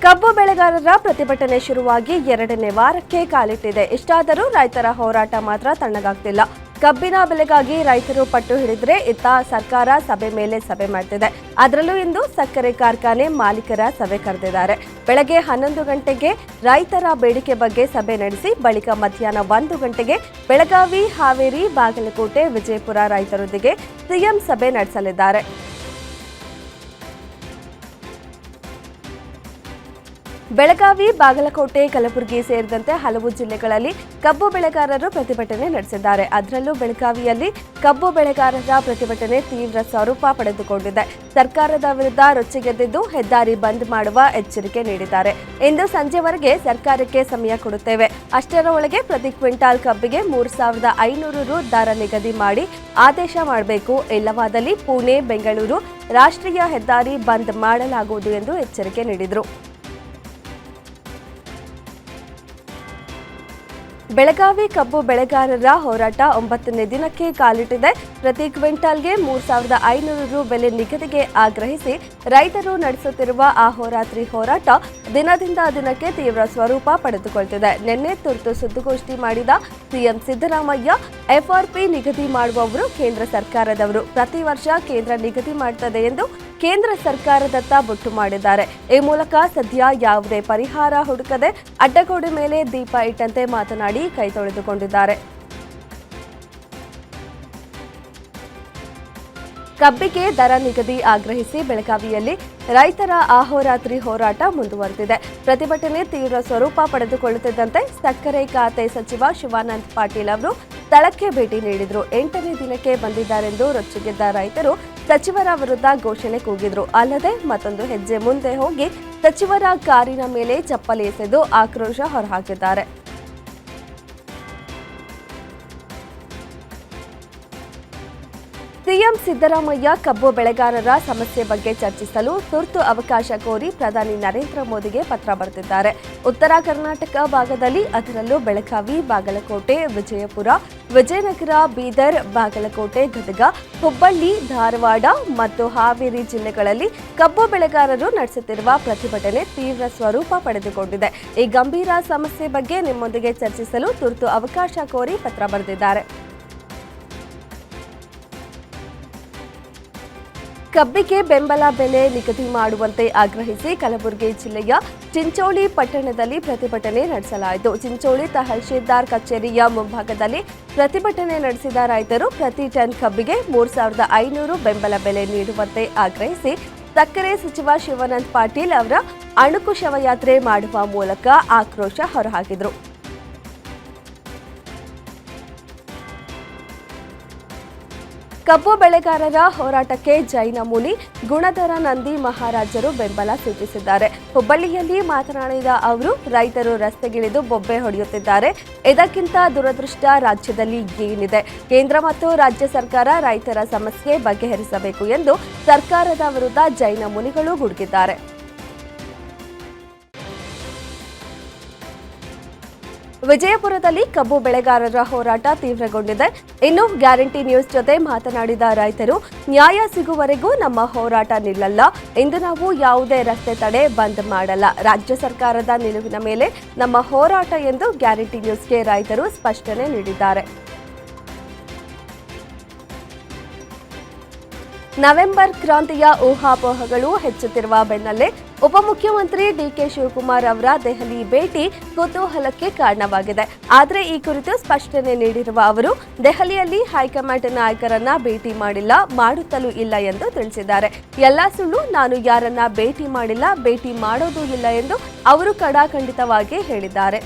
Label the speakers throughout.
Speaker 1: ಕಬ್ಬು ಬೆಳೆಗಾರರ ಪ್ರತಿಭಟನೆ ಶುರುವಾಗಿ 2ನೇ ವಾರಕ್ಕೆ ಕಾಲಿಟ್ಟಿದೆ. ಇಷ್ಟಾದರೂ ರೈತರ ಹೋರಾಟ ಮಾತ್ರ ತಣ್ಣಗಾಗ್ತಿಲ್ಲ. ಕಬ್ಬಿನ ಬೆಲೆಗಾಗಿ ರೈತರು ಪಟ್ಟು ಹಿಡಿದ್ರೆ ಇತ್ತ ಸರ್ಕಾರ ಸಭೆ ಮೇಲೆ ಸಭೆ ಮಾಡ್ತಿದೆ. ಅದರಲ್ಲೂ ಇಂದು ಸಕ್ಕರೆ ಕಾರ್ಖಾನೆ ಮಾಲೀಕರ ಸಭೆ ಕರೆದಿದ್ದಾರೆ. ಬೆಳಗ್ಗೆ 11 ಗಂಟೆಗೆ ರೈತರ ಬೇಡಿಕೆ ಬಗ್ಗೆ ಸಭೆ ನಡೆಸಿ ಬಳಿಕ ಮಧ್ಯಾಹ್ನ 1 ಗಂಟೆಗೆ ಬೆಳಗಾವಿ, ಹಾವೇರಿ, ಬಾಗಲಕೋಟೆ, ವಿಜಯಪುರ ರೈತರೊಂದಿಗೆ ಸಿಎಂ ಸಭೆ ನಡೆಸಲಿದ್ದಾರೆ. ಬೆಳಗಾವಿ, ಬಾಗಲಕೋಟೆ, ಕಲಬುರಗಿ ಸೇರಿದಂತೆ ಹಲವು ಜಿಲ್ಲೆಗಳಲ್ಲಿ ಕಬ್ಬು ಬೆಳೆಗಾರರು ಪ್ರತಿಭಟನೆ ನಡೆಸಿದ್ದಾರೆ. ಅದರಲ್ಲೂ ಬೆಳಗಾವಿಯಲ್ಲಿ ಕಬ್ಬು ಬೆಳೆಗಾರರ ಪ್ರತಿಭಟನೆ ತೀವ್ರ ಸ್ವರೂಪ ಪಡೆದುಕೊಂಡಿದೆ. ಸರ್ಕಾರದ ವಿರುದ್ಧ ರೊಚ್ಚಿಗೆದ್ದಿದ್ದು ಹೆದ್ದಾರಿ ಬಂದ್ ಮಾಡುವ ಎಚ್ಚರಿಕೆ ನೀಡಿದ್ದಾರೆ. ಇಂದು ಸಂಜೆವರೆಗೆ ಸರ್ಕಾರಕ್ಕೆ ಸಮಯ ಕೊಡುತ್ತೇವೆ. ಅಷ್ಟರ ಒಳಗೆ ಪ್ರತಿ ಕ್ವಿಂಟಾಲ್ ಕಬ್ಬಿಗೆ 3,500 ರು ದರ ನಿಗದಿ ಮಾಡಿ ಆದೇಶ ಮಾಡಬೇಕು. ಇಲ್ಲವಾದಲ್ಲಿ ಪುಣೆ, ಬೆಂಗಳೂರು ರಾಷ್ಟ್ರೀಯ ಹೆದ್ದಾರಿ ಬಂದ್ ಮಾಡಲಾಗುವುದು ಎಂದು ಎಚ್ಚರಿಕೆ ನೀಡಿದರು. ಬೆಳಗಾವಿ ಕಬ್ಬು ಬೆಳೆಗಾರರ ಹೋರಾಟ 9ನೇ ದಿನಕ್ಕೆ ಕಾಲಿಟ್ಟಿದೆ. ಪ್ರತಿ ಕ್ವಿಂಟಾಲ್ಗೆ 3,500 ರು ಬೆಲೆ ನಿಗದಿಗೆ ಆಗ್ರಹಿಸಿ ರೈತರು ನಡೆಸುತ್ತಿರುವ ಅಹೋರಾತ್ರಿ ಹೋರಾಟ ದಿನದಿಂದ ದಿನಕ್ಕೆ ತೀವ್ರ ಸ್ವರೂಪ ಪಡೆದುಕೊಳ್ಳುತ್ತಿದೆ. ನಿನ್ನೆ ತುರ್ತು ಸುದ್ದಿಗೋಷ್ಠಿ ಮಾಡಿದ ಸಿಎಂ ಸಿದ್ದರಾಮಯ್ಯ, ಎಫ್ಆರ್ಪಿ ನಿಗದಿ ಮಾಡುವವರು ಕೇಂದ್ರ ಸರ್ಕಾರದವರು. ಪ್ರತಿ ವರ್ಷ ಕೇಂದ್ರ ನಿಗದಿ ಮಾಡುತ್ತದೆ ಎಂದು ಕೇಂದ್ರ ಸರ್ಕಾರದತ್ತ ಬೊಟ್ಟು ಮಾಡಿದ್ದಾರೆ. ಈ ಮೂಲಕ ಸದ್ಯ ಯಾವುದೇ ಪರಿಹಾರ ಹುಡುಕದೆ ಅಡ್ಡಗೋಡೆ ಮೇಲೆ ದೀಪ ಇಟ್ಟಂತೆ ಮಾತನಾಡಿ ಕೈ ತೊಳೆದುಕೊಂಡಿದ್ದಾರೆ. ಕಬ್ಬಿಗೆ ದರ ನಿಗದಿ ಆಗ್ರಹಿಸಿ ಬೆಳಗಾವಿಯಲ್ಲಿ ರೈತರ ಅಹೋರಾತ್ರಿ ಹೋರಾಟ ಮುಂದುವರೆದಿದೆ. ಪ್ರತಿಭಟನೆ ತೀವ್ರ ಸ್ವರೂಪ ಪಡೆದುಕೊಳ್ಳುತ್ತಿದ್ದಂತೆ ಸಕ್ಕರೆ ಖಾತೆ ಸಚಿವ ಶಿವಾನಂದ ಪಾಟೀಲ್ ಅವರು ಸ್ಥಳಕ್ಕೆ ಭೇಟಿ ನೀಡಿದರು. 8ನೇ ದಿನಕ್ಕೆ ಬಂದಿದ್ದಾರೆಂದು ರೊಚ್ಚಿಗೆದ್ದ ರೈತರು ಸಚಿವರ ವಿರುದ್ಧ ಘೋಷಣೆ ಕೂಗಿದ್ರು. ಅಲ್ಲದೆ ಮತ್ತೊಂದು ಹೆಜ್ಜೆ ಮುಂದೆ ಹೋಗಿ ಸಚಿವರ ಕಾರಿನ ಮೇಲೆ ಚಪ್ಪಲಿ ಎಸೆದು ಆಕ್ರೋಶ ಹೊರಹಾಕಿದ್ದಾರೆ. ಸಿಎಂ ಸಿದ್ದರಾಮಯ್ಯ ಕಬ್ಬು ಬೆಳೆಗಾರರ ಸಮಸ್ಯೆ ಬಗ್ಗೆ ಚರ್ಚಿಸಲು ತುರ್ತು ಅವಕಾಶ ಕೋರಿ ಪ್ರಧಾನಿ ನರೇಂದ್ರ ಮೋದಿಗೆ ಪತ್ರ ಬರೆದಿದ್ದಾರೆ. ಉತ್ತರ ಕರ್ನಾಟಕ ಭಾಗದಲ್ಲಿ ಅದರಲ್ಲೂ ಬೆಳಗಾವಿ, ಬಾಗಲಕೋಟೆ, ವಿಜಯಪುರ, ವಿಜಯನಗರ, ಬೀದರ್, ಬಾಗಲಕೋಟೆ, ಗದಗ, ಹುಬ್ಬಳ್ಳಿ, ಧಾರವಾಡ ಮತ್ತು ಹಾವೇರಿ ಜಿಲ್ಲೆಗಳಲ್ಲಿ ಕಬ್ಬು ಬೆಳೆಗಾರರು ನಡೆಸುತ್ತಿರುವ ಪ್ರತಿಭಟನೆ ತೀವ್ರ ಸ್ವರೂಪ ಪಡೆದುಕೊಂಡಿದೆ. ಈ ಗಂಭೀರ ಸಮಸ್ಯೆ ಬಗ್ಗೆ ನಿಮ್ಮೊಂದಿಗೆ ಚರ್ಚಿಸಲು ತುರ್ತು ಅವಕಾಶ ಕೋರಿ ಪತ್ರ ಬರೆದಿದ್ದಾರೆ. ಕಬ್ಬಿಗೆ ಬೆಂಬಲ ಬೆಲೆ ನಿಗದಿ ಮಾಡುವಂತೆ ಆಗ್ರಹಿಸಿ ಕಲಬುರಗಿ ಜಿಲ್ಲೆಯ ಚಿಂಚೋಳಿ ಪಟ್ಟಣದಲ್ಲಿ ಪ್ರತಿಭಟನೆ ನಡೆಸಲಾಯಿತು. ಚಿಂಚೋಳಿ ತಹಶೀಲ್ದಾರ್ ಕಚೇರಿಯ ಮುಂಭಾಗದಲ್ಲಿ ಪ್ರತಿಭಟನೆ ನಡೆಸಿದ ರೈತರು ಪ್ರತಿ ಟನ್ ಕಬ್ಬಿಗೆ 3,500 ಬೆಂಬಲ ಬೆಲೆ ನೀಡುವಂತೆ ಆಗ್ರಹಿಸಿ ಸಕ್ಕರೆ ಸಚಿವ ಶಿವಾನಂದ ಪಾಟೀಲ್ ಅವರ ಅಣುಕು ಶವಯಾತ್ರೆ ಮಾಡುವ ಮೂಲಕ ಆಕ್ರೋಶ ಹೊರಹಾಕಿದರು. ಕಬ್ಬು ಬೆಳೆಗಾರರ ಹೋರಾಟಕ್ಕೆ ಜೈನ ಮುನಿ, ಗುಣಧರ ನಂದಿ ಮಹಾರಾಜರು ಬೆಂಬಲ ಸೂಚಿಸಿದ್ದಾರೆ. ಹುಬ್ಬಳ್ಳಿಯಲ್ಲಿ ಮಾತನಾಡಿದ ಅವರು, ರೈತರು ರಸ್ತೆಗಿಳಿದು ಬೊಬ್ಬೆ ಹೊಡೆಯುತ್ತಿದ್ದಾರೆ. ಇದಕ್ಕಿಂತ ದುರದೃಷ್ಟ ರಾಜ್ಯದಲ್ಲಿ ಏನಿದೆ? ಕೇಂದ್ರ ಮತ್ತು ರಾಜ್ಯ ಸರ್ಕಾರ ರೈತರ ಸಮಸ್ಯೆ ಬಗೆಹರಿಸಬೇಕು ಎಂದು ಸರ್ಕಾರದ ವಿರುದ್ಧ ಜೈನ ಮುನಿಗಳು ಗುಡುಗಿದ್ದಾರೆ. ವಿಜಯಪುರದಲ್ಲಿ ಕಬ್ಬು ಬೆಳೆಗಾರರ ಹೋರಾಟ ತೀವ್ರಗೊಂಡಿದೆ. ಇನ್ನು ಗ್ಯಾರಂಟಿ ನ್ಯೂಸ್ ಜೊತೆ ಮಾತನಾಡಿದ ರೈತರು, ನ್ಯಾಯ ಸಿಗುವವರೆಗೂ ನಮ್ಮ ಹೋರಾಟ ನಿಲ್ಲಲ್ಲ. ಇಂದು ನಾವು ಯಾವುದೇ ರಸ್ತೆ ತಡೆ ಬಂದ್ ಮಾಡಲ್ಲ. ರಾಜ್ಯ ಸರ್ಕಾರದ ನಿಲುವಿನ ಮೇಲೆ ನಮ್ಮ ಹೋರಾಟ ಎಂದು ಗ್ಯಾರಂಟಿ ನ್ಯೂಸ್ಗೆ ರೈತರು ಸ್ಪಷ್ಟನೆ ನೀಡಿದ್ದಾರೆ. ನವೆಂಬರ್ ಕ್ರಾಂತಿಯ ಊಹಾಪೋಹಗಳು ಹೆಚ್ಚುತ್ತಿರುವ ಬೆನ್ನಲ್ಲೇ ಉಪಮುಖ್ಯಮಂತ್ರಿ ಡಿಕೆ ಶಿವಕುಮಾರ್ ಅವರ ದೆಹಲಿ ಭೇಟಿ ಕುತೂಹಲಕ್ಕೆ ಕಾರಣವಾಗಿದೆ. ಆದರೆ ಈ ಕುರಿತು ಸ್ಪಷ್ಟನೆ ನೀಡಿರುವ ಅವರು, ದೆಹಲಿಯಲ್ಲಿ ಹೈಕಮಾಂಡ್ ನಾಯಕರನ್ನ ಭೇಟಿ ಮಾಡಿಲ್ಲ, ಮಾಡುತ್ತಲೂ ಇಲ್ಲ ಎಂದು ತಿಳಿಸಿದ್ದಾರೆ. ಎಲ್ಲ ಸುಳ್ಳು, ನಾನು ಯಾರನ್ನ ಭೇಟಿ ಮಾಡಿಲ್ಲ, ಭೇಟಿ ಮಾಡೋದೂ ಇಲ್ಲ ಎಂದು ಅವರು ಖಡಾಖಂಡಿತವಾಗಿ ಹೇಳಿದ್ದಾರೆ.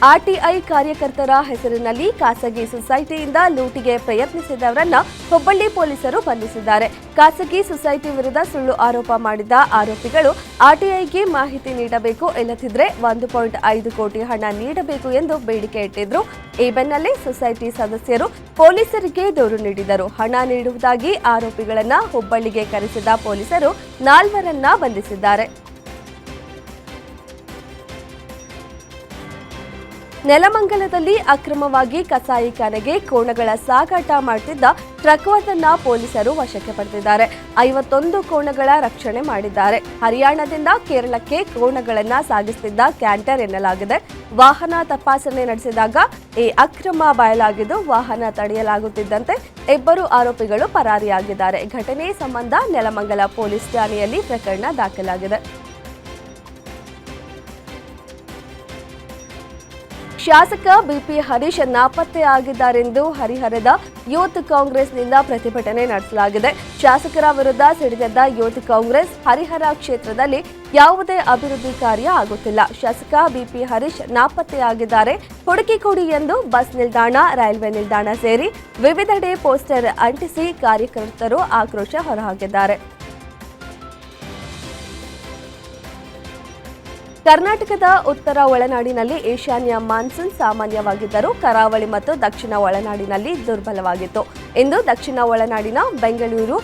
Speaker 1: ಆರ್ಟಿಐ ಕಾರ್ಯಕರ್ತರ ಹೆಸರಿನಲ್ಲಿ ಖಾಸಗಿ ಸೊಸೈಟಿಯಿಂದ ಲೂಟಿಗೆ ಪ್ರಯತ್ನಿಸಿದವರನ್ನ ಹುಬ್ಬಳ್ಳಿ ಪೊಲೀಸರು ಬಂಧಿಸಿದ್ದಾರೆ. ಖಾಸಗಿ ಸೊಸೈಟಿ ವಿರುದ್ಧ ಸುಳ್ಳು ಆರೋಪ ಮಾಡಿದ ಆರೋಪಿಗಳು ಆರ್ಟಿಐಗೆ ಮಾಹಿತಿ ನೀಡಬೇಕು, ಇಲ್ಲದಿದ್ದರೆ 1.5 ಕೋಟಿ ಹಣ ನೀಡಬೇಕು ಎಂದು ಬೇಡಿಕೆ ಇಟ್ಟಿದ್ರು. ಈ ಬೆನ್ನಲ್ಲೇ ಸೊಸೈಟಿ ಸದಸ್ಯರು ಪೊಲೀಸರಿಗೆ ದೂರು ನೀಡಿದರು. ಹಣ ನೀಡುವುದಾಗಿ ಆರೋಪಿಗಳನ್ನ ಹುಬ್ಬಳ್ಳಿಗೆ ಕರೆಸಿದ ಪೊಲೀಸರು 4ರನ್ನ ಬಂಧಿಸಿದ್ದಾರೆ. ನೆಲಮಂಗಲದಲ್ಲಿ ಅಕ್ರಮವಾಗಿ ಕಸಾಯಿಖಾನೆಗೆ ಕೋಣಗಳ ಸಾಗಾಟ ಮಾಡುತ್ತಿದ್ದ ಟ್ರಕ್ವೊಂದನ್ನ ಪೊಲೀಸರು ವಶಕ್ಕೆ ಪಡೆದಿದ್ದಾರೆ. 51 ಕೋಣಗಳ ರಕ್ಷಣೆ ಮಾಡಿದ್ದಾರೆ. ಹರಿಯಾಣದಿಂದ ಕೇರಳಕ್ಕೆ ಕೋಣಗಳನ್ನ ಸಾಗಿಸುತ್ತಿದ್ದ ಕ್ಯಾಂಟರ್ ಎನ್ನಲಾಗಿದೆ. ವಾಹನ ತಪಾಸಣೆ ನಡೆಸಿದಾಗ ಈ ಅಕ್ರಮ ಬಯಲಾಗಿದ್ದು, ವಾಹನ ತಡೆಯಲಾಗುತ್ತಿದ್ದಂತೆ ಇಬ್ಬರು ಆರೋಪಿಗಳು ಪರಾರಿಯಾಗಿದ್ದಾರೆ. ಘಟನೆ ಸಂಬಂಧ ನೆಲಮಂಗಲ ಪೊಲೀಸ್ ಠಾಣೆಯಲ್ಲಿ ಪ್ರಕರಣ ದಾಖಲಾಗಿದೆ. ಶಾಸಕ ಬಿಪಿ ಹರೀಶ್ ನಾಪತ್ತೆಯಾಗಿದ್ದಾರೆಂದು ಹರಿಹರದ ಯೂತ್ ಕಾಂಗ್ರೆಸ್ನಿಂದ ಪ್ರತಿಭಟನೆ ನಡೆಸಲಾಗಿದೆ. ಶಾಸಕರ ವಿರುದ್ಧ ಸಿಡಿದೆದ್ದ ಯೂತ್ ಕಾಂಗ್ರೆಸ್ ಹರಿಹರ ಕ್ಷೇತ್ರದಲ್ಲಿ ಯಾವುದೇ ಅಭಿವೃದ್ಧಿ ಕಾರ್ಯ ಆಗುತ್ತಿಲ್ಲ. ಶಾಸಕ ಬಿಪಿ ಹರೀಶ್ ನಾಪತ್ತೆಯಾಗಿದ್ದಾರೆ, ಹುಡುಕಿ ಕೊಡಿ ಎಂದು ಬಸ್ ನಿಲ್ದಾಣ, ರೈಲ್ವೆ ನಿಲ್ದಾಣ ಸೇರಿ ವಿವಿಧೆಡೆ ಪೋಸ್ಟರ್ ಅಂಟಿಸಿ ಕಾರ್ಯಕರ್ತರು ಆಕ್ರೋಶ ಹೊರಹಾಕಿದ್ದಾರೆ. ಕರ್ನಾಟಕದ ಉತ್ತರ ಒಳನಾಡಿನಲ್ಲಿ ಈಶಾನ್ಯ ಮಾನ್ಸೂನ್ ಸಾಮಾನ್ಯವಾಗಿದ್ದರೂ ಕರಾವಳಿ ಮತ್ತು ದಕ್ಷಿಣ ಒಳನಾಡಿನಲ್ಲಿ ದುರ್ಬಲವಾಗಿತ್ತು. ಇಂದು ದಕ್ಷಿಣ ಒಳನಾಡಿನ ಬೆಂಗಳೂರು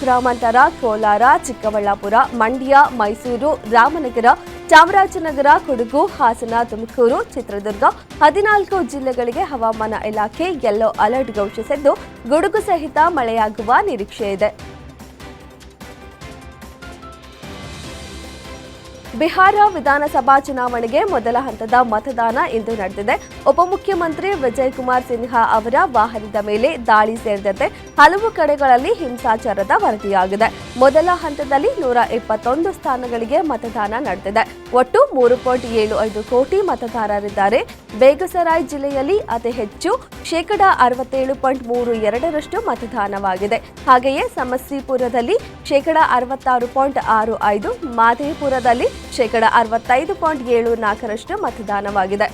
Speaker 1: ಗ್ರಾಮಾಂತರ, ಕೋಲಾರ, ಚಿಕ್ಕಬಳ್ಳಾಪುರ, ಮಂಡ್ಯ, ಮೈಸೂರು, ರಾಮನಗರ, ಚಾಮರಾಜನಗರ, ಕೊಡಗು, ಹಾಸನ, ತುಮಕೂರು, ಚಿತ್ರದುರ್ಗ 14 ಜಿಲ್ಲೆಗಳಿಗೆ ಹವಾಮಾನ ಇಲಾಖೆ ಯೆಲ್ಲೋ ಅಲರ್ಟ್ ಘೋಷಿಸಿದ್ದು, ಗುಡುಗು ಸಹಿತ ಮಳೆಯಾಗುವ ನಿರೀಕ್ಷೆ ಇದೆ. ಬಿಹಾರ ವಿಧಾನಸಭಾ ಚುನಾವಣೆಗೆ ಮೊದಲ ಹಂತದ ಮತದಾನ ಇಂದು ನಡೆದಿದೆ. ಉಪಮುಖ್ಯಮಂತ್ರಿ ವಿಜಯ್ ಕುಮಾರ್ ಸಿನ್ಹಾ ಅವರ ವಾಹನದ ಮೇಲೆ ದಾಳಿ ಸೇರಿದಂತೆ ಹಲವು ಕಡೆಗಳಲ್ಲಿ ಹಿಂಸಾಚಾರದ ವರದಿಯಾಗಿದೆ. ಮೊದಲ ಹಂತದಲ್ಲಿ 121 ಸ್ಥಾನಗಳಿಗೆ ಮತದಾನ ನಡೆದಿದೆ. ಒಟ್ಟು 3.75 ಕೋಟಿ ಮತದಾರರಿದ್ದಾರೆ. ಬೇಗುಸರಾಯ್ ಜಿಲ್ಲೆಯಲ್ಲಿ ಅತಿ ಹೆಚ್ಚು (67.32% ಮತದಾನವಾಗಿದೆ. ಹಾಗೆಯೇ ಸಮಸ್ತಿಪುರದಲ್ಲಿ (66.65%, ಮಾಧೇಪುರದಲ್ಲಿ (65.74% ಮತದಾನವಾಗಿದೆ.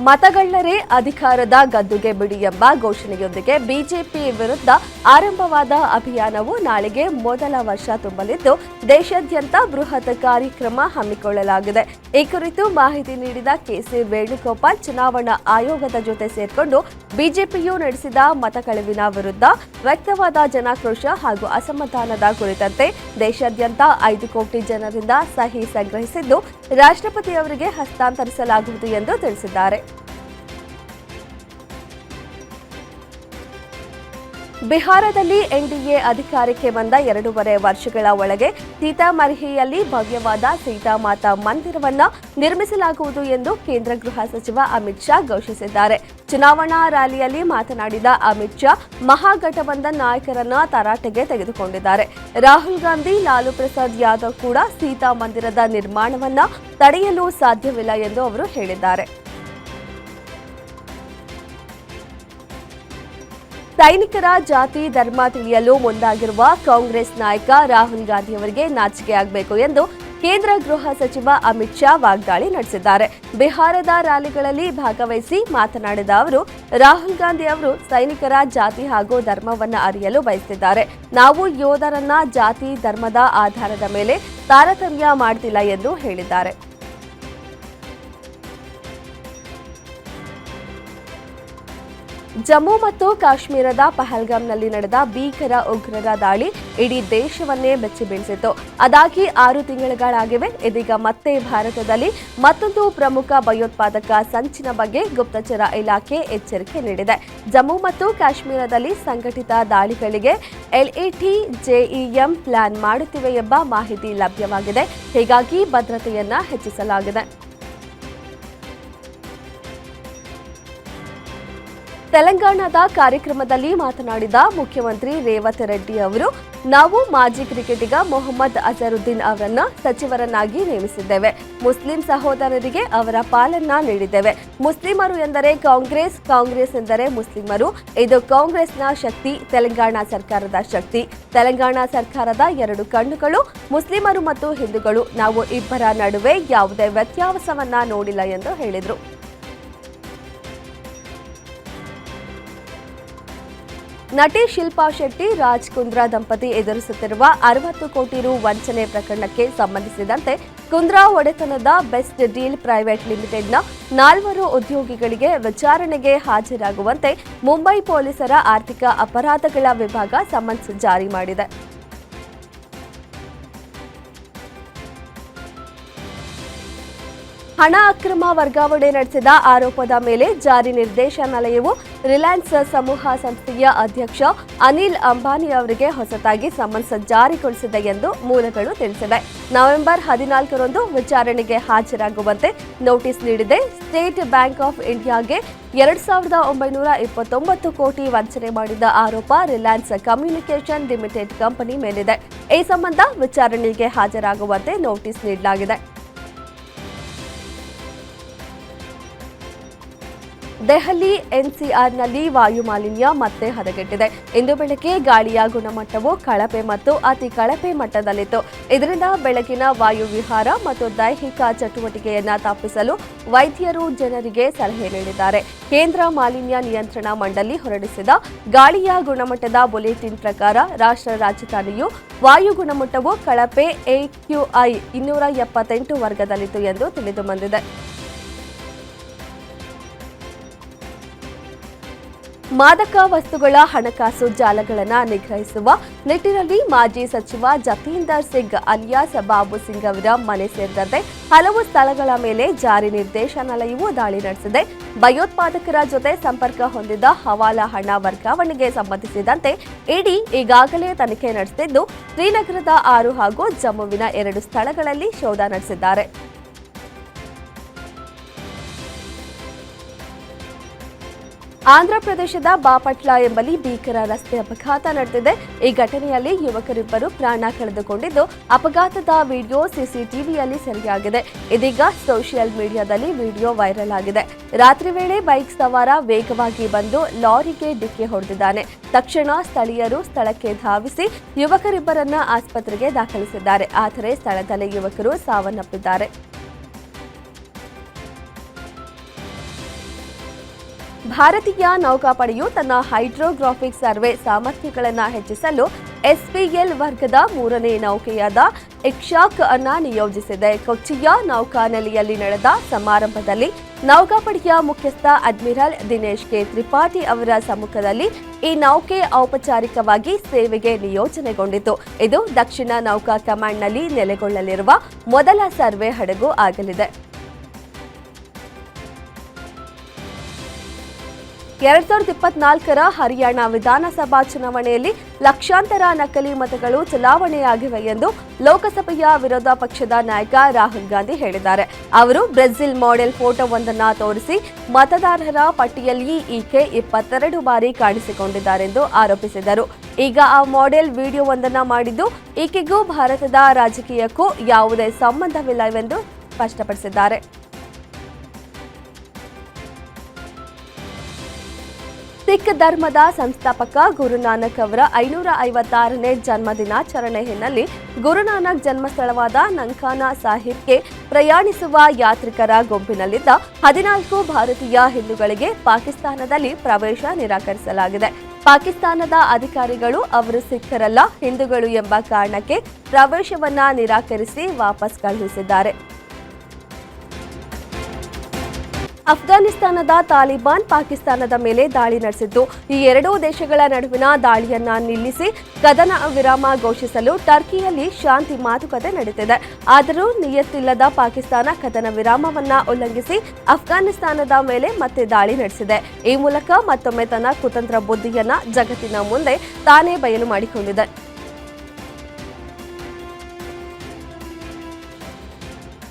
Speaker 1: ಮತಗಳ್ಳರೇ ಅಧಿಕಾರದ ಗದ್ದುಗೆ ಬಿಡಿ ಎಂಬ ಘೋಷಣೆಯೊಂದಿಗೆ ಬಿಜೆಪಿ ವಿರುದ್ಧ ಆರಂಭವಾದ ಅಭಿಯಾನವು ನಾಳೆಗೆ ಮೊದಲ ವರ್ಷ ತುಂಬಲಿದ್ದು, ದೇಶಾದ್ಯಂತ ಬೃಹತ್ ಕಾರ್ಯಕ್ರಮ ಹಮ್ಮಿಕೊಳ್ಳಲಾಗಿದೆ. ಈ ಕುರಿತು ಮಾಹಿತಿ ನೀಡಿದ ಕೆಸಿ ವೇಣುಗೋಪಾಲ್, ಚುನಾವಣಾ ಆಯೋಗದ ಜೊತೆ ಸೇರ್ಕೊಂಡು ಬಿಜೆಪಿಯು ನಡೆಸಿದ ಮತಕಳವಿನ ವಿರುದ್ಧ ವ್ಯಕ್ತವಾದ ಜನಾಕ್ರೋಶ ಹಾಗೂ ಅಸಮಾಧಾನದ ಕುರಿತಂತೆ ದೇಶಾದ್ಯಂತ 5 ಕೋಟಿ ಜನರಿಂದ ಸಹಿ ಸಂಗ್ರಹಿಸಿದ್ದು, ರಾಷ್ಟ್ರಪತಿಯವರಿಗೆ ಹಸ್ತಾಂತರಿಸಲಾಗುವುದು ಎಂದು ತಿಳಿಸಿದ್ದಾರೆ. ಬಿಹಾರದಲ್ಲಿ ಎನ್ಡಿಎ ಅಧಿಕಾರಕ್ಕೆ ಬಂದ 2.5 ವರ್ಷಗಳ ಒಳಗೆ ಸೀತಾಮರ್ಹಿಯಲ್ಲಿ ಭವ್ಯವಾದ ಸೀತಾಮಾತಾ ಮಂದಿರವನ್ನು ನಿರ್ಮಿಸಲಾಗುವುದು ಎಂದು ಕೇಂದ್ರ ಗೃಹ ಸಚಿವ ಅಮಿತ್ ಶಾ ಘೋಷಿಸಿದ್ದಾರೆ. ಚುನಾವಣಾ ರ್ಯಾಲಿಯಲ್ಲಿ ಮಾತನಾಡಿದ ಅಮಿತ್ ಶಾ, ಮಹಾಗಠಬಂಧನ್ ನಾಯಕರನ್ನ ತರಾಟೆಗೆ ತೆಗೆದುಕೊಂಡಿದ್ದಾರೆ. ರಾಹುಲ್ ಗಾಂಧಿ, ಲಾಲು ಪ್ರಸಾದ್ ಯಾದವ್ ಕೂಡ ಸೀತಾ ಮಂದಿರದ ನಿರ್ಮಾಣವನ್ನ ತಡೆಯಲು ಸಾಧ್ಯವಿಲ್ಲ ಎಂದು ಅವರು ಹೇಳಿದ್ದಾರೆ. ಸೈನಿಕರ ಜಾತಿ ಧರ್ಮ ತಿಳಿಯಲು ಮುಂದಾಗಿರುವ ಕಾಂಗ್ರೆಸ್ ನಾಯಕ ರಾಹುಲ್ ಗಾಂಧಿಯವರಿಗೆ ನಾಚಿಕೆಯಾಗಬೇಕು ಎಂದು ಕೇಂದ್ರ ಗೃಹ ಸಚಿವ ಅಮಿತ್ ಶಾ ವಾಗ್ದಾಳಿ ನಡೆಸಿದ್ದಾರೆ. ಬಿಹಾರದ ರ್ಯಾಲಿಗಳಲ್ಲಿ ಭಾಗವಹಿಸಿ ಮಾತನಾಡಿದ ಅವರು, ರಾಹುಲ್ ಗಾಂಧಿ ಅವರು ಸೈನಿಕರ ಜಾತಿ ಹಾಗೂ ಧರ್ಮವನ್ನು ಅರಿಯಲು ಬಯಸಿದ್ದಾರೆ. ನಾವು ಯೋಧರನ್ನ ಜಾತಿ ಧರ್ಮದ ಆಧಾರದ ಮೇಲೆ ತಾರತಮ್ಯ ಮಾಡ್ತಿಲ್ಲ ಎಂದು ಹೇಳಿದ್ದಾರೆ. ಜಮ್ಮು ಮತ್ತು ಕಾಶ್ಮೀರದ ಪಹಲ್ಗಾಮ್ನಲ್ಲಿ ನಡೆದ ಭೀಕರ ಉಗ್ರರ ದಾಳಿ ಇಡೀ ದೇಶವನ್ನೇ ಬೆಚ್ಚಿ ಬೀಳಿಸಿತು. ಅದಾಗಿ 6 ತಿಂಗಳುಗಳಾಗಿವೆ. ಇದೀಗ ಮತ್ತೆ ಭಾರತದಲ್ಲಿ ಮತ್ತೊಂದು ಪ್ರಮುಖ ಭಯೋತ್ಪಾದಕ ಸಂಚಿನ ಬಗ್ಗೆ ಗುಪ್ತಚರ ಇಲಾಖೆ ಎಚ್ಚರಿಕೆ ನೀಡಿದೆ. ಜಮ್ಮು ಮತ್ತು ಕಾಶ್ಮೀರದಲ್ಲಿ ಸಂಘಟಿತ ದಾಳಿಗಳಿಗೆ LAT, JEM ಪ್ಲಾನ್ ಮಾಡುತ್ತಿವೆ ಎಂಬ ಮಾಹಿತಿ ಲಭ್ಯವಾಗಿದೆ. ಹೀಗಾಗಿ ಭದ್ರತೆಯನ್ನ ಹೆಚ್ಚಿಸಲಾಗಿದೆ. ತೆಲಂಗಾಣದ ಕಾರ್ಯಕ್ರಮದಲ್ಲಿ ಮಾತನಾಡಿದ ಮುಖ್ಯಮಂತ್ರಿ ರೇವಂತ್ ರೆಡ್ಡಿ ಅವರು, ನಾವು ಮಾಜಿ ಕ್ರಿಕೆಟಿಗ ಮೊಹಮ್ಮದ್ ಅಜರುದ್ದೀನ್ ಅವರನ್ನ ಸಚಿವರನ್ನಾಗಿ ನೇಮಿಸಿದ್ದೇವೆ. ಮುಸ್ಲಿಂ ಸಹೋದರರಿಗೆ ಅವರ ಪಾಲನ್ನ ನೀಡಿದ್ದೇವೆ. ಮುಸ್ಲಿಮರು ಎಂದರೆ ಕಾಂಗ್ರೆಸ್, ಕಾಂಗ್ರೆಸ್ ಎಂದರೆ ಮುಸ್ಲಿಮರು. ಇದು ಕಾಂಗ್ರೆಸ್ನ ಶಕ್ತಿ, ತೆಲಂಗಾಣ ಸರ್ಕಾರದ ಶಕ್ತಿ. ತೆಲಂಗಾಣ ಸರ್ಕಾರದ 2 ಕಣ್ಣುಗಳು ಮುಸ್ಲಿಮರು ಮತ್ತು ಹಿಂದೂಗಳು. ನಾವು ಇಬ್ಬರ ನಡುವೆ ಯಾವುದೇ ವ್ಯತ್ಯಾಸವನ್ನ ನೋಡಿಲ್ಲ ಎಂದು ಹೇಳಿದರು. ನಟಿ ಶಿಲ್ಪಾ ಶೆಟ್ಟಿ, ರಾಜ್ ಕುಂದ್ರಾ ದಂಪತಿ ಎದುರಿಸುತ್ತಿರುವ 60 ಕೋಟಿ ರು ವಂಚನೆ ಪ್ರಕರಣಕ್ಕೆ ಸಂಬಂಧಿಸಿದಂತೆ ಕುಂದ್ರಾ ಒಡೆತನದ ಬೆಸ್ಟ್ ಡೀಲ್ ಪ್ರೈವೇಟ್ ಲಿಮಿಟೆಡ್ನ 4 ಉದ್ಯೋಗಿಗಳಿಗೆ ವಿಚಾರಣೆಗೆ ಹಾಜರಾಗುವಂತೆ ಮುಂಬೈ ಪೊಲೀಸರ ಆರ್ಥಿಕ ಅಪರಾಧಗಳ ವಿಭಾಗ ಸಮನ್ಸ್ ಜಾರಿ ಮಾಡಿದೆ. ಹಣ ಅಕ್ರಮ ವರ್ಗಾವಣೆ ನಡೆಸಿದ ಆರೋಪದ ಮೇಲೆ ಜಾರಿ ನಿರ್ದೇಶನಾಲಯವು ರಿಲಯನ್ಸ್ ಸಮೂಹ ಸಂಸ್ಥೆಯ ಅಧ್ಯಕ್ಷ ಅನಿಲ್ ಅಂಬಾನಿ ಅವರಿಗೆ ಹೊಸತಾಗಿ ಸಮನ್ಸ್ ಜಾರಿಗೊಳಿಸಿದೆ ಎಂದು ಮೂಲಗಳು ತಿಳಿಸಿವೆ. ನವೆಂಬರ್ 14ರಂದು ವಿಚಾರಣೆಗೆ ಹಾಜರಾಗುವಂತೆ ನೋಟಿಸ್ ನೀಡಿದೆ. ಸ್ಟೇಟ್ ಬ್ಯಾಂಕ್ ಆಫ್ ಇಂಡಿಯಾಗೆ 2,929 ಕೋಟಿ ವಂಚನೆ ಮಾಡಿದ ಆರೋಪ ರಿಲಯನ್ಸ್ ಕಮ್ಯುನಿಕೇಷನ್ ಲಿಮಿಟೆಡ್ ಕಂಪನಿ ಮೇಲಿದೆ. ಈ ಸಂಬಂಧ ವಿಚಾರಣೆಗೆ ಹಾಜರಾಗುವಂತೆ ನೋಟಿಸ್ ನೀಡಲಾಗಿದೆ. ದೆಹಲಿ ಎನ್ಸಿಆರ್ನಲ್ಲಿ ವಾಯು ಮಾಲಿನ್ಯ ಮತ್ತೆ ಹದಗೆಟ್ಟಿದೆ. ಇಂದು ಬೆಳಗ್ಗೆ ಗಾಳಿಯ ಗುಣಮಟ್ಟವು ಕಳಪೆ ಮತ್ತು ಅತಿ ಕಳಪೆ ಮಟ್ಟದಲ್ಲಿತ್ತು. ಇದರಿಂದ ಬೆಳಗಿನ ವಾಯು ವಿಹಾರ ಮತ್ತು ದೈಹಿಕ ಚಟುವಟಿಕೆಯನ್ನು ತಪ್ಪಿಸಲು ವೈದ್ಯರು ಜನರಿಗೆ ಸಲಹೆ ನೀಡಿದ್ದಾರೆ. ಕೇಂದ್ರ ಮಾಲಿನ್ಯ ನಿಯಂತ್ರಣ ಮಂಡಳಿ ಹೊರಡಿಸಿದ ಗಾಳಿಯ ಗುಣಮಟ್ಟದ ಬುಲೆಟಿನ್ ಪ್ರಕಾರ ರಾಷ್ಟ್ರ ರಾಜಧಾನಿಯು ವಾಯು ಗುಣಮಟ್ಟವು ಕಳಪೆ AQI 278 ವರ್ಗದಲ್ಲಿತ್ತು ಎಂದು ತಿಳಿದುಬಂದಿದೆ. ಮಾದಕ ವಸ್ತುಗಳ ಹಣಕಾಸು ಜಾಲಗಳನ್ನು ನಿಗ್ರಹಿಸುವ ನಿಟ್ಟಿನಲ್ಲಿ ಮಾಜಿ ಸಚಿವ ಜತೀಂದರ್ ಸಿಂಗ್ ಅಲಿಯಾಸ್ ಬಾಬು ಸಿಂಗ್ ಅವರ ಮನೆ ಸೇರಿದಂತೆ ಹಲವು ಸ್ಥಳಗಳ ಮೇಲೆ ಜಾರಿ ನಿರ್ದೇಶನಾಲಯವು ದಾಳಿ ನಡೆಸಿದೆ. ಭಯೋತ್ಪಾದಕರ ಜೊತೆ ಸಂಪರ್ಕ ಹೊಂದಿದ ಹವಾಲಾ ಹಣ ವರ್ಗಾವಣೆಗೆ ಸಂಬಂಧಿಸಿದಂತೆ ಇಡಿ ಈಗಾಗಲೇ ತನಿಖೆ ನಡೆಸಿದ್ದು, ಶ್ರೀನಗರದ 6 ಹಾಗೂ ಜಮ್ಮುವಿನ 2 ಸ್ಥಳಗಳಲ್ಲಿ ಶೋಧ ನಡೆಸಿದ್ದಾರೆ. ಆಂಧ್ರಪ್ರದೇಶದ ಬಾಪಟ್ಲ ಎಂಬಲ್ಲಿ ಭೀಕರ ರಸ್ತೆ ಅಪಘಾತ ನಡೆದಿದೆ. ಈ ಘಟನೆಯಲ್ಲಿ ಯುವಕರಿಬ್ಬರು ಪ್ರಾಣ ಕಳೆದುಕೊಂಡಿದ್ದು, ಅಪಘಾತದ ವಿಡಿಯೋ ಸಿಸಿಟಿವಿಯಲ್ಲಿ ಸೆರೆಯಾಗಿದೆ. ಇದೀಗ ಸೋಷಿಯಲ್ ಮೀಡಿಯಾದಲ್ಲಿ ವಿಡಿಯೋ ವೈರಲ್ ಆಗಿದೆ. ರಾತ್ರಿ ವೇಳೆ ಬೈಕ್ ಸವಾರ ವೇಗವಾಗಿ ಬಂದು ಲಾರಿಗೆ ಡಿಕ್ಕಿ ಹೊಡೆದಿದ್ದಾನೆ. ತಕ್ಷಣ ಸ್ಥಳೀಯರು ಸ್ಥಳಕ್ಕೆ ಧಾವಿಸಿ ಯುವಕರಿಬ್ಬರನ್ನ ಆಸ್ಪತ್ರೆಗೆ ದಾಖಲಿಸಿದ್ದಾರೆ. ಆದರೆ ಸ್ಥಳದಲ್ಲೇ ಯುವಕರು ಸಾವನ್ನಪ್ಪಿದ್ದಾರೆ. ಭಾರತೀಯ ನೌಕಾಪಡೆಯು ತನ್ನ ಹೈಡ್ರೋಗ್ರಾಫಿಕ್ ಸರ್ವೆ ಸಾಮರ್ಥ್ಯಗಳನ್ನು ಹೆಚ್ಚಿಸಲು SPL ವರ್ಗದ 3ನೇ ನೌಕೆಯಾದ ಇಕ್ಷಾಕ್ ಅನ್ನ ನಿಯೋಜಿಸಿದೆ. ಕೊಚ್ಚಿಯ ನೌಕಾನೆಲೆಯಲ್ಲಿ ನಡೆದ ಸಮಾರಂಭದಲ್ಲಿ ನೌಕಾಪಡೆಯ ಮುಖ್ಯಸ್ಥ ಅಡ್ಮಿರಲ್ ದಿನೇಶ್ ಕೆ ತ್ರಿಪಾಠಿ ಅವರ ಸಮ್ಮುಖದಲ್ಲಿ ಈ ನೌಕೆ ಔಪಚಾರಿಕವಾಗಿ ಸೇವೆಗೆ ನಿಯೋಜನೆಗೊಂಡಿತು. ಇದು ದಕ್ಷಿಣ ನೌಕಾ ಕಮಾಂಡ್ನಲ್ಲಿ ನೆಲೆಗೊಳ್ಳಲಿರುವ ಮೊದಲ ಸರ್ವೆ ಹಡಗು ಆಗಲಿದೆ. 2024ರ ಹರಿಯಾಣ ವಿಧಾನಸಭಾ ಚುನಾವಣೆಯಲ್ಲಿ ಲಕ್ಷಾಂತರ ನಕಲಿ ಮತಗಳು ಚಲಾವಣೆಯಾಗಿವೆ ಎಂದು ಲೋಕಸಭೆಯ ವಿರೋಧ ಪಕ್ಷದ ನಾಯಕ ರಾಹುಲ್ ಗಾಂಧಿ ಹೇಳಿದ್ದಾರೆ. ಅವರು ಬ್ರೆಜಿಲ್ ಮಾಡೆಲ್ ಫೋಟೋವೊಂದನ್ನು ತೋರಿಸಿ ಮತದಾರರ ಪಟ್ಟಿಯಲ್ಲಿ ಈಕೆ 22 ಬಾರಿ ಕಾಣಿಸಿಕೊಂಡಿದ್ದಾರೆಂದು ಆರೋಪಿಸಿದರು. ಈಗ ಆ ಮಾಡೆಲ್ ವಿಡಿಯೋವೊಂದನ್ನು ಮಾಡಿದ್ದು ಈಕೆಗೂ ಭಾರತದ ರಾಜಕೀಯಕ್ಕೂ ಯಾವುದೇ ಸಂಬಂಧವಿಲ್ಲವೆಂದು ಸ್ಪಷ್ಟಪಡಿಸಿದ್ದಾರೆ. ಸಿಖ್ ಧರ್ಮದ ಸಂಸ್ಥಾಪಕ ಗುರುನಾನಕ್ ಅವರ 556ನೇ ಜನ್ಮದಿನಾಚರಣೆ ಹಿನ್ನೆಲೆ ಗುರುನಾನಕ್ ಜನ್ಮಸ್ಥಳವಾದ ನಂಕಾನಾ ಸಾಹಿಬ್ಗೆ ಪ್ರಯಾಣಿಸುವ ಯಾತ್ರಿಕರ ಗುಂಪಿನಲ್ಲಿದ್ದ 14 ಭಾರತೀಯ ಹಿಂದೂಗಳಿಗೆ ಪಾಕಿಸ್ತಾನದಲ್ಲಿ ಪ್ರವೇಶ ನಿರಾಕರಿಸಲಾಗಿದೆ. ಪಾಕಿಸ್ತಾನದ ಅಧಿಕಾರಿಗಳು ಅವರು ಸಿಖ್ಖರಲ್ಲ, ಹಿಂದೂಗಳು ಎಂಬ ಕಾರಣಕ್ಕೆ ಪ್ರವೇಶವನ್ನ ನಿರಾಕರಿಸಿ ವಾಪಸ್ ಕಳುಹಿಸಿದ್ದಾರೆ. ಅಫ್ಘಾನಿಸ್ತಾನದ ತಾಲಿಬಾನ್ ಪಾಕಿಸ್ತಾನದ ಮೇಲೆ ದಾಳಿ ನಡೆಸಿದ್ದು, ಈ ಎರಡೂ ದೇಶಗಳ ನಡುವಿನ ದಾಳಿಯನ್ನ ನಿಲ್ಲಿಸಿ ಕದನ ವಿರಾಮ ಘೋಷಿಸಲು ಟರ್ಕಿಯಲ್ಲಿ ಶಾಂತಿ ಮಾತುಕತೆ ನಡೆದಿದೆ. ಆದರೂ ನಿಯತ್ತಿಲ್ಲದ ಪಾಕಿಸ್ತಾನ ಕದನ ವಿರಾಮವನ್ನ ಉಲ್ಲಂಘಿಸಿ ಅಫ್ಘಾನಿಸ್ತಾನದ ಮೇಲೆ ಮತ್ತೆ ದಾಳಿ ನಡೆಸಿದೆ. ಈ ಮೂಲಕ ಮತ್ತೊಮ್ಮೆ ತನ್ನ ಕುತಂತ್ರ ಬುದ್ಧಿಯನ್ನ ಜಗತ್ತಿನ ಮುಂದೆ ತಾನೇ ಬಯಲು ಮಾಡಿಕೊಂಡಿದೆ.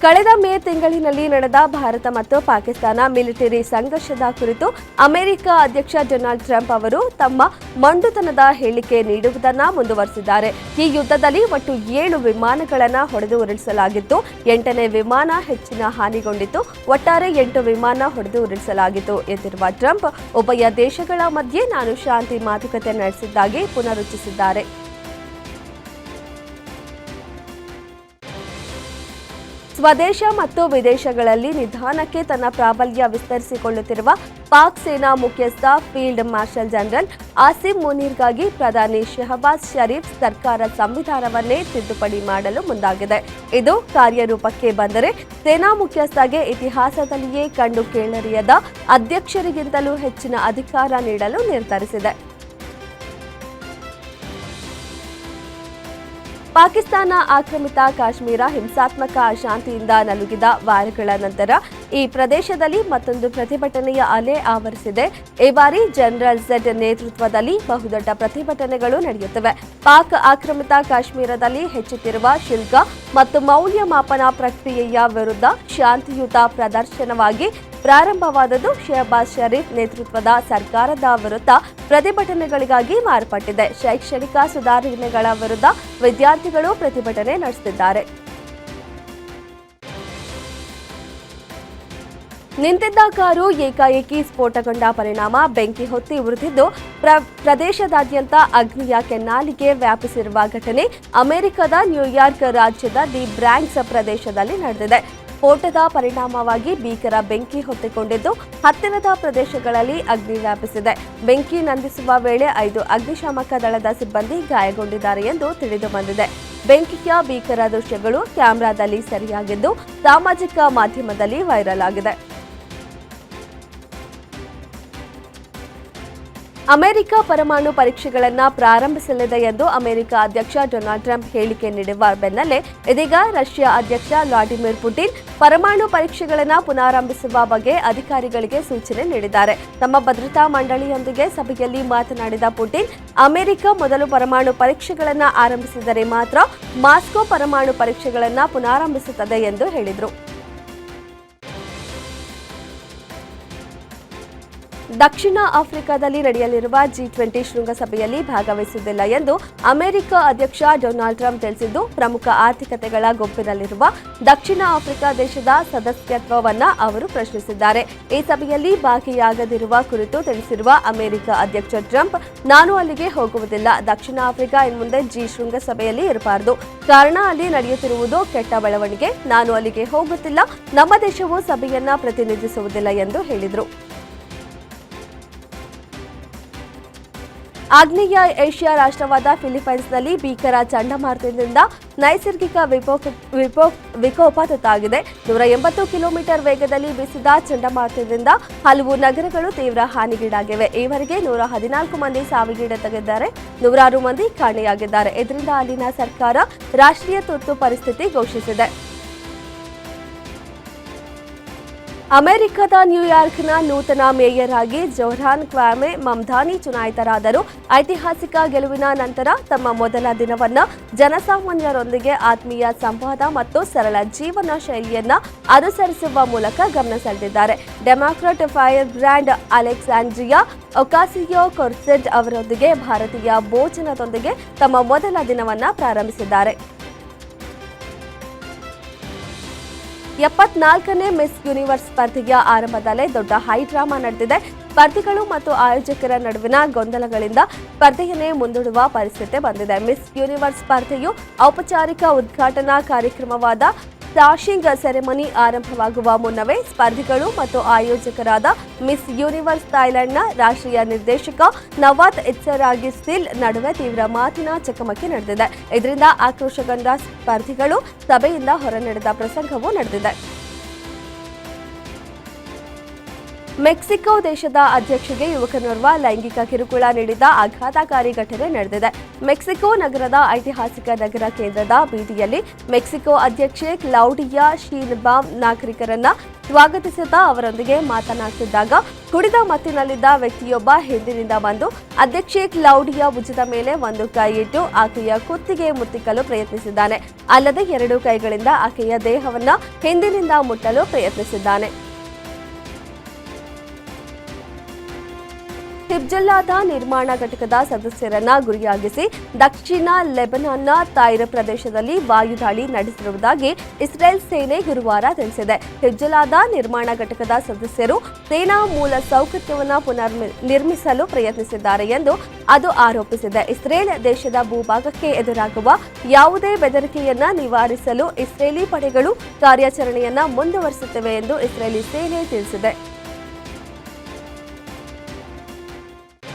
Speaker 1: ಕಳೆದ ಮೇ ತಿಂಗಳಿನಲ್ಲಿ ನಡೆದ ಭಾರತ ಮತ್ತು ಪಾಕಿಸ್ತಾನ ಮಿಲಿಟರಿ ಸಂಘರ್ಷದ ಕುರಿತು ಅಮೆರಿಕ ಅಧ್ಯಕ್ಷ ಡೊನಾಲ್ಡ್ ಟ್ರಂಪ್ ಅವರು ತಮ್ಮ ಮೊಂಡುತನದ ಹೇಳಿಕೆ ನೀಡುವುದನ್ನು ಮುಂದುವರೆಸಿದ್ದಾರೆ. ಈ ಯುದ್ಧದಲ್ಲಿ ಒಟ್ಟು 7 ವಿಮಾನಗಳನ್ನು ಹೊಡೆದು ಉರುಳಿಸಲಾಗಿತ್ತು. 8ನೇ ವಿಮಾನ ಹೆಚ್ಚಿನ ಹಾನಿಗೊಂಡಿತ್ತು. ಒಟ್ಟಾರೆ 8 ವಿಮಾನ ಹೊಡೆದು ಉರುಳಿಸಲಾಗಿತ್ತು ಎಂದಿರುವ ಟ್ರಂಪ್, ಉಭಯ ದೇಶಗಳ ಮಧ್ಯೆ ನಾನು ಶಾಂತಿ ಮಾತುಕತೆ ನಡೆಸಿದ್ದಾಗಿ ಪುನರುಚ್ಚರಿಸಿದ್ದಾರೆ. ಸ್ವದೇಶ ಮತ್ತು ವಿದೇಶಗಳಲ್ಲಿ ನಿಧಾನಕ್ಕೆ ತನ್ನ ಪ್ರಾಬಲ್ಯ ವಿಸ್ತರಿಸಿಕೊಳ್ಳುತ್ತಿರುವ ಪಾಕ್ ಸೇನಾ ಮುಖ್ಯಸ್ಥ ಫೀಲ್ಡ್ ಮಾರ್ಷಲ್ ಜನರಲ್ ಆಸಿಮ್ ಮುನೀರ್ಗಾಗಿ ಪ್ರಧಾನಿ ಶಹಬಾಜ್ ಶರೀಫ್ ಸರ್ಕಾರ ಸಂವಿಧಾನವನ್ನೇ ತಿದ್ದುಪಡಿ ಮಾಡಲು ಮುಂದಾಗಿದೆ. ಇದು ಕಾರ್ಯರೂಪಕ್ಕೆ ಬಂದರೆ ಸೇನಾ ಮುಖ್ಯಸ್ಥಗೆ ಇತಿಹಾಸದಲ್ಲಿಯೇ ಕಂಡು ಕೇಳರಿಯದ ಅಧ್ಯಕ್ಷರಿಗಿಂತಲೂ ಹೆಚ್ಚಿನ ಅಧಿಕಾರ ನೀಡಲು ನಿರ್ಧರಿಸಿದೆ. ಪಾಕಿಸ್ತಾನ ಆಕ್ರಮಿತ ಕಾಶ್ಮೀರ ಹಿಂಸಾತ್ಮಕ ಅಶಾಂತಿಯಿಂದ ನಲುಗಿದ ವಾರಗಳ ನಂತರ ಈ ಪ್ರದೇಶದಲ್ಲಿ ಮತ್ತೊಂದು ಪ್ರತಿಭಟನೆಯ ಅಲೆ ಆವರಿಸಿದೆ. ಈ ಬಾರಿ ಜನರಲ್ ಝೆಡ್ ನೇತೃತ್ವದಲ್ಲಿ ಬಹುದೊಡ್ಡ ಪ್ರತಿಭಟನೆಗಳು ನಡೆಯುತ್ತವೆ. ಪಾಕ್ ಆಕ್ರಮಿತ ಕಾಶ್ಮೀರದಲ್ಲಿ ಹೆಚ್ಚುತ್ತಿರುವ ಶುಲ್ಕ ಮತ್ತು ಮೌಲ್ಯಮಾಪನ ಪ್ರಕ್ರಿಯೆಯ ವಿರುದ್ಧ ಶಾಂತಿಯುತ ಪ್ರದರ್ಶನವಾಗಿ ಪ್ರಾರಂಭವಾದದ್ದು ಶಹಬಾಜ್ ಷರೀಫ್ ನೇತೃತ್ವದ ಸರ್ಕಾರದ ವಿರುದ್ಧ ಪ್ರತಿಭಟನೆಗಳಿಗಾಗಿ ಮಾರ್ಪಟ್ಟಿದೆ. ಶೈಕ್ಷಣಿಕ ಸುಧಾರಣೆಗಳ ವಿರುದ್ಧ ವಿದ್ಯಾರ್ಥಿಗಳು ಪ್ರತಿಭಟನೆ ನಡೆಸುತ್ತಿದ್ದಾರೆ. ನಿಂತಿದ್ದ ಕಾರು ಏಕಾಏಕಿ ಸ್ಫೋಟಗೊಂಡ ಪರಿಣಾಮ ಬೆಂಕಿ ಹೊತ್ತಿ ಉರಿದಿದ್ದು ಪ್ರದೇಶದಾದ್ಯಂತ ಅಗ್ನಿಯ ಕೆನ್ನಾಲಿಗೆ ವ್ಯಾಪಿಸಿರುವ ಘಟನೆ ಅಮೆರಿಕದ ನ್ಯೂಯಾರ್ಕ್ ರಾಜ್ಯದ ದಿ ಬ್ರಾಂಕ್ಸ್ ಪ್ರದೇಶದಲ್ಲಿ ನಡೆದಿದೆ. ಸ್ಫೋಟದ ಪರಿಣಾಮವಾಗಿ ಭೀಕರ ಬೆಂಕಿ ಹೊತ್ತಿಕೊಂಡಿದ್ದು ಹತ್ತಿರದ ಪ್ರದೇಶಗಳಲ್ಲಿ ಅಗ್ನಿ ವ್ಯಾಪಿಸಿದೆ. ಬೆಂಕಿ ನಂದಿಸುವ ವೇಳೆ 5 ಅಗ್ನಿಶಾಮಕ ದಳದ ಸಿಬ್ಬಂದಿ ಗಾಯಗೊಂಡಿದ್ದಾರೆ ಎಂದು ತಿಳಿದು ಬಂದಿದೆ. ಬೆಂಕಿಯ ಭೀಕರ ದೃಶ್ಯಗಳು ಕ್ಯಾಮೆರಾದಲ್ಲಿ ಸೆರೆಯಾಗಿದ್ದು ಸಾಮಾಜಿಕ ಮಾಧ್ಯಮದಲ್ಲಿ ವೈರಲ್ ಆಗಿದೆ. ಅಮೆರಿಕ ಪರಮಾಣು ಪರೀಕ್ಷೆಗಳನ್ನು ಪ್ರಾರಂಭಿಸಲಿದೆ ಎಂದು ಅಮೆರಿಕ ಅಧ್ಯಕ್ಷ ಡೊನಾಲ್ಡ್ ಟ್ರಂಪ್ ಹೇಳಿಕೆ ನೀಡಿರುವ ಬೆನ್ನಲ್ಲೇ ಇದೀಗ ರಷ್ಯಾ ಅಧ್ಯಕ್ಷ ವ್ಲಾಡಿಮಿರ್ ಪುಟಿನ್ ಪರಮಾಣು ಪರೀಕ್ಷೆಗಳನ್ನು ಪುನರಾರಂಭಿಸುವ ಬಗ್ಗೆ ಅಧಿಕಾರಿಗಳಿಗೆ ಸೂಚನೆ ನೀಡಿದ್ದಾರೆ. ತಮ್ಮ ಭದ್ರತಾ ಮಂಡಳಿಯೊಂದಿಗೆ ಸಭೆಯಲ್ಲಿ ಮಾತನಾಡಿದ ಪುಟಿನ್, ಅಮೆರಿಕ ಮೊದಲು ಪರಮಾಣು ಪರೀಕ್ಷೆಗಳನ್ನು ಆರಂಭಿಸಿದರೆ ಮಾತ್ರ ಮಾಸ್ಕೋ ಪರಮಾಣು ಪರೀಕ್ಷೆಗಳನ್ನು ಪುನರಾರಂಭಿಸುತ್ತದೆ ಎಂದು ಹೇಳಿದರು. ದಕ್ಷಿಣ ಆಫ್ರಿಕಾದಲ್ಲಿ ನಡೆಯಲಿರುವ G20 ಶೃಂಗಸಭೆಯಲ್ಲಿ ಭಾಗವಹಿಸುವುದಿಲ್ಲ ಎಂದು ಅಮೆರಿಕ ಅಧ್ಯಕ್ಷ ಡೊನಾಲ್ಡ್ ಟ್ರಂಪ್ ತಿಳಿಸಿದ್ದು, ಪ್ರಮುಖ ಆರ್ಥಿಕತೆಗಳ ಗುಂಪಿನಲ್ಲಿರುವ ದಕ್ಷಿಣ ಆಫ್ರಿಕಾ ದೇಶದ ಸದಸ್ಯತ್ವವನ್ನು ಅವರು ಪ್ರಶ್ನಿಸಿದ್ದಾರೆ. ಈ ಸಭೆಯಲ್ಲಿ ಭಾಗಿಯಾಗದಿರುವ ಕುರಿತು ತಿಳಿಸಿರುವ ಅಮೆರಿಕ ಅಧ್ಯಕ್ಷ ಟ್ರಂಪ್, ನಾನು ಅಲ್ಲಿಗೆ ಹೋಗುವುದಿಲ್ಲ. ದಕ್ಷಿಣ ಆಫ್ರಿಕಾ ಇನ್ಮುಂದೆ G ಶೃಂಗಸಭೆಯಲ್ಲಿ ಇರಬಾರದು. ಕಾರಣ ಅಲ್ಲಿ ನಡೆಯುತ್ತಿರುವುದು ಕೆಟ್ಟ ಬೆಳವಣಿಗೆ. ನಾನು ಅಲ್ಲಿಗೆ ಹೋಗುತ್ತಿಲ್ಲ. ನಮ್ಮ ದೇಶವು ಸಭೆಯನ್ನ ಪ್ರತಿನಿಧಿಸುವುದಿಲ್ಲ ಎಂದು ಹೇಳಿದರು. ಆಗ್ನೇಯ ಏಷ್ಯಾ ರಾಷ್ಟ್ರವಾದ ಫಿಲಿಪೈನ್ಸ್ನಲ್ಲಿ ಭೀಕರ ಚಂಡಮಾರುತದಿಂದ ನೈಸರ್ಗಿಕ ವಿಕೋಪ ತುತ್ತಾಗಿದೆ. 180 ಕಿಲೋಮೀಟರ್ ವೇಗದಲ್ಲಿ ಬೀಸಿದ ಚಂಡಮಾರುತದಿಂದ ಹಲವು ನಗರಗಳು ತೀವ್ರ ಹಾನಿಗೀಡಾಗಿವೆ. ಈವರೆಗೆ 114 ಮಂದಿ ಸಾವಿಗೀಡಾಗಿದ್ದಾರೆ, 106 ಮಂದಿ ಕಾಣೆಯಾಗಿದ್ದಾರೆ. ಇದರಿಂದ ಅಲ್ಲಿನ ಸರ್ಕಾರ ರಾಷ್ಟ್ರೀಯ ತುರ್ತು ಪರಿಸ್ಥಿತಿ ಘೋಷಿಸಿದೆ. ಅಮೆರಿಕದ ನ್ಯೂಯಾರ್ಕ್ನ ನೂತನ ಮೇಯರ್ ಆಗಿ ಜೋಹ್ರಾನ್ ಕ್ವಾಮೆ ಮಮ್ದಾನಿ ಚುನಾಯಿತರಾದರು. ಐತಿಹಾಸಿಕ ಗೆಲುವಿನ ನಂತರ ತಮ್ಮ ಮೊದಲ ದಿನವನ್ನು ಜನಸಾಮಾನ್ಯರೊಂದಿಗೆ ಆತ್ಮೀಯ ಸಂವಾದ ಮತ್ತು ಸರಳ ಜೀವನ ಶೈಲಿಯನ್ನು ಅನುಸರಿಸುವ ಮೂಲಕ ಗಮನ ಸೆಳೆದಿದ್ದಾರೆ. ಡೆಮಾಕ್ರಾಟ್ ಫೈರ್ ಬ್ರ್ಯಾಂಡ್ ಅಲೆಕ್ಸಾಂಡ್ರಿಯಾ ಒಕಾಸಿಯೋ-ಕೊರ್ಟೆಜ್ ಅವರೊಂದಿಗೆ ಭಾರತೀಯ ಭೋಜನದೊಂದಿಗೆ ತಮ್ಮ ಮೊದಲ ದಿನವನ್ನು ಪ್ರಾರಂಭಿಸಿದ್ದಾರೆ. 74ನೇ ಮಿಸ್ ಯೂನಿವರ್ಸ್ ಸ್ಪರ್ಧೆಯ ಆರಂಭದಲ್ಲೇ ದೊಡ್ಡ ಹೈ ಡ್ರಾಮಾ ನಡೆದಿದೆ. ಸ್ಪರ್ಧಿಗಳು ಮತ್ತು ಆಯೋಜಕರ ನಡುವಿನ ಗೊಂದಲಗಳಿಂದ ಸ್ಪರ್ಧೆಯನ್ನೇ ಮುಂದೂಡುವ ಪರಿಸ್ಥಿತಿ ಬಂದಿದೆ. ಮಿಸ್ ಯೂನಿವರ್ಸ್ ಸ್ಪರ್ಧೆಯು ಔಪಚಾರಿಕ ಉದ್ಘಾಟನಾ ಕಾರ್ಯಕ್ರಮವಾದ ಸ್ಟಾಶಿಂಗ್ ಸೆರೆಮನಿ ಆರಂಭವಾಗುವ ಮುನ್ನವೇ ಸ್ಪರ್ಧಿಗಳು ಮತ್ತು ಆಯೋಜಕರಾದ ಮಿಸ್ ಯೂನಿವರ್ಸ್ ಥಾಯ್ಲೆಂಡ್ನ ರಾಷ್ಟ್ರೀಯ ನಿರ್ದೇಶಕ ನವಾತ್ ಇತ್ಸರಾಗಿಸ್ಟಿಲ್ ನಡುವೆ ತೀವ್ರ ಮಾತಿನ ಚಕಮಕಿ ನಡೆದಿದೆ. ಇದರಿಂದ ಆಕ್ರೋಶಗೊಂಡ ಸ್ಪರ್ಧಿಗಳು ಸಭೆಯಿಂದ ಹೊರನಡೆದ ಪ್ರಸಂಗವೂ ನಡೆದಿದೆ. ಮೆಕ್ಸಿಕೋ ದೇಶದ ಅಧ್ಯಕ್ಷೆಗೆ ಯುವಕನೋರ್ವ ಲೈಂಗಿಕ ಕಿರುಕುಳ ನೀಡಿದ ಆಘಾತಕಾರಿ ಘಟನೆ ನಡೆದಿದೆ. ಮೆಕ್ಸಿಕೋ ನಗರದ ಐತಿಹಾಸಿಕ ನಗರ ಕೇಂದ್ರದ ಬೀದಿಯಲ್ಲಿ ಮೆಕ್ಸಿಕೋ ಅಧ್ಯಕ್ಷೆ ಕ್ಲೌಡಿಯಾ ಶೀನ್ಬಾಮ್ ನಾಗರಿಕರನ್ನ ಸ್ವಾಗತಿಸುತ್ತಾ ಅವರೊಂದಿಗೆ ಮಾತನಾಡುತ್ತಿದ್ದಾಗ ಕುಡಿದ ಮತ್ತಿನಲ್ಲಿದ್ದ ವ್ಯಕ್ತಿಯೊಬ್ಬ ಹಿಂದಿನಿಂದ ಬಂದು ಅಧ್ಯಕ್ಷೆ ಕ್ಲೌಡಿಯಾ ಭುಜದ ಮೇಲೆ ಒಂದು ಕೈ ಇಟ್ಟು ಆಕೆಯ ಕುತ್ತಿಗೆ ಮುತ್ತಿಕ್ಕಲು ಪ್ರಯತ್ನಿಸಿದ್ದಾನೆ. ಅಲ್ಲದೆ 2 ಕೈಗಳಿಂದ ಆಕೆಯ ದೇಹವನ್ನ ಹಿಂದಿನಿಂದ ಮುಟ್ಟಲು ಪ್ರಯತ್ನಿಸಿದ್ದಾನೆ. ಹಿಜ್ಬುಲ್ಲಾದ ನಿರ್ಮಾಣ ಘಟಕದ ಸದಸ್ಯರನ್ನ ಗುರಿಯಾಗಿಸಿ ದಕ್ಷಿಣ ಲೆಬನಾನ್ನ ತೈರ್ ಪ್ರದೇಶದಲ್ಲಿ ವಾಯುದಾಳಿ ನಡೆಸಿರುವುದಾಗಿ ಇಸ್ರೇಲ್ ಸೇನೆ ಗುರುವಾರ ತಿಳಿಸಿದೆ. ಹಿಜ್ಬುಲ್ಲಾದ ನಿರ್ಮಾಣ ಘಟಕದ ಸದಸ್ಯರು ಸೇನಾ ಮೂಲ ಸೌಕರ್ಯವನ್ನು ನಿರ್ಮಿಸಲು ಪ್ರಯತ್ನಿಸಿದ್ದಾರೆ ಎಂದು ಅದು ಆರೋಪಿಸಿದೆ. ಇಸ್ರೇಲ್ ದೇಶದ ಭೂಭಾಗಕ್ಕೆ ಎದುರಾಗುವ ಯಾವುದೇ ಬೆದರಿಕೆಯನ್ನ ನಿವಾರಿಸಲು ಇಸ್ರೇಲಿ ಪಡೆಗಳು ಕಾರ್ಯಾಚರಣೆಯನ್ನ ಮುಂದುವರಿಸುತ್ತಿವೆ ಎಂದು ಇಸ್ರೇಲಿ ಸೇನೆ ತಿಳಿಸಿದೆ.